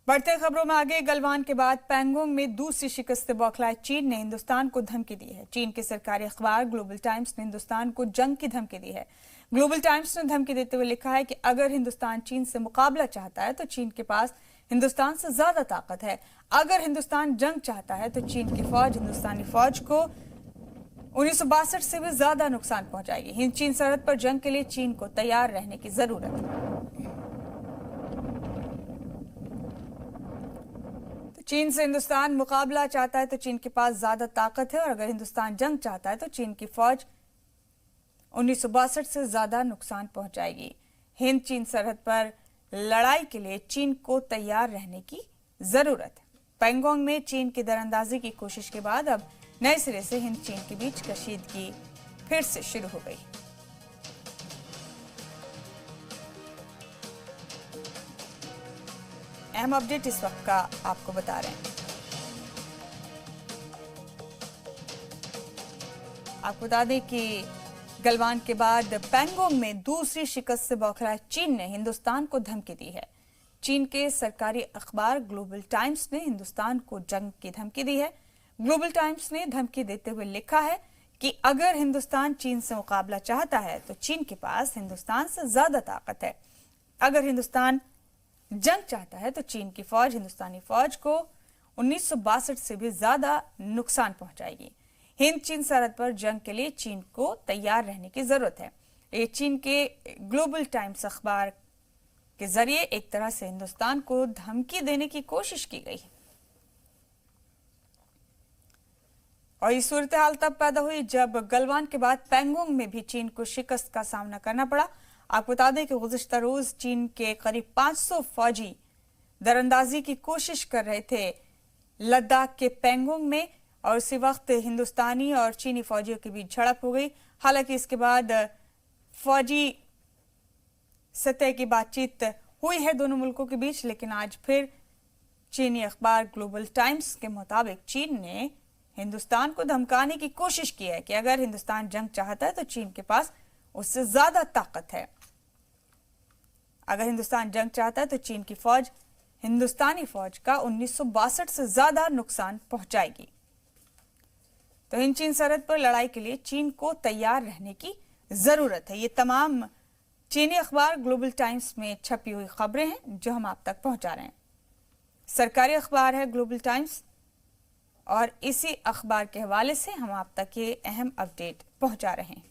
बढ़ते खबरों में आगे, गलवान के बाद पैंगोंग में दूसरी शिकस्त से बौखलाए चीन ने हिंदुस्तान को धमकी दी है। चीन के सरकारी अखबार ग्लोबल टाइम्स ने हिंदुस्तान को जंग की धमकी दी है। ग्लोबल टाइम्स ने धमकी देते हुए लिखा है कि अगर हिंदुस्तान चीन से मुकाबला चाहता है तो चीन के पास हिंदुस्तान से ज्यादा ताकत है। अगर हिंदुस्तान जंग चाहता है तो चीन की फौज हिंदुस्तानी फौज को 1962 से भी ज्यादा नुकसान पहुंचाएगी। हिंद चीन सरहद पर जंग के लिए चीन को तैयार रहने की जरूरत है। चीन से हिंदुस्तान मुकाबला चाहता है तो चीन के पास ज्यादा ताकत है और अगर हिंदुस्तान जंग चाहता है तो चीन की फौज 1962 से ज्यादा नुकसान पहुंचाएगी। हिंद चीन सरहद पर लड़ाई के लिए चीन को तैयार रहने की जरूरत है। पैंगोंग में चीन की दरअंदाजी की कोशिश के बाद अब नए सिरे से हिंद चीन के बीच कशीदगी फिर से शुरू हो गई। अहम अपडेट इस वक्त का आपको बता रहे हैं। आपको बता दें कि गलवान के बाद पैंगोंग में दूसरी शिकस्त से बौखलाए चीन ने हिंदुस्तान को धमकी दी है। चीन के सरकारी अखबार ग्लोबल टाइम्स ने हिंदुस्तान को जंग की धमकी दी है। ग्लोबल टाइम्स ने धमकी देते हुए लिखा है कि अगर हिंदुस्तान चीन से मुकाबला चाहता है तो चीन के पास हिंदुस्तान से ज्यादा ताकत है। अगर हिंदुस्तान जंग चाहता है तो चीन की फौज हिंदुस्तानी फौज को 1962 से भी ज्यादा नुकसान पहुंचाएगी। हिंद चीन सरहद पर जंग के लिए चीन को तैयार रहने की जरूरत है। ये चीन के ग्लोबल टाइम्स अखबार के जरिए एक तरह से हिंदुस्तान को धमकी देने की कोशिश की गई। और ये सूरत हाल तब पैदा हुई जब गलवान के बाद पैंगोंग में भी चीन को शिकस्त का सामना करना पड़ा। आपको बता दें कि गुज़िश्ता रोज चीन के करीब 500 फौजी दरअंदाजी की कोशिश कर रहे थे लद्दाख के पैंगोंग में और उसी वक्त हिंदुस्तानी और चीनी फौजियों के बीच झड़प हो गई। हालांकि इसके बाद फौजी सतह की बातचीत हुई है दोनों मुल्कों के बीच, लेकिन आज फिर चीनी अखबार ग्लोबल टाइम्स के मुताबिक चीन ने हिंदुस्तान को धमकाने की कोशिश की है कि अगर हिंदुस्तान जंग चाहता है तो चीन के पास उससे ज्यादा ताकत है। अगर हिंदुस्तान जंग चाहता है तो चीन की फौज हिंदुस्तानी फौज का 1962 से ज्यादा नुकसान पहुंचाएगी। तो हिंद चीन सरहद पर लड़ाई के लिए चीन को तैयार रहने की जरूरत है। ये तमाम चीनी अखबार ग्लोबल टाइम्स में छपी हुई खबरें हैं जो हम आप तक पहुंचा रहे हैं। सरकारी अखबार है ग्लोबल टाइम्स और इसी अखबार के हवाले से हम आप तक ये अहम अपडेट पहुंचा रहे हैं।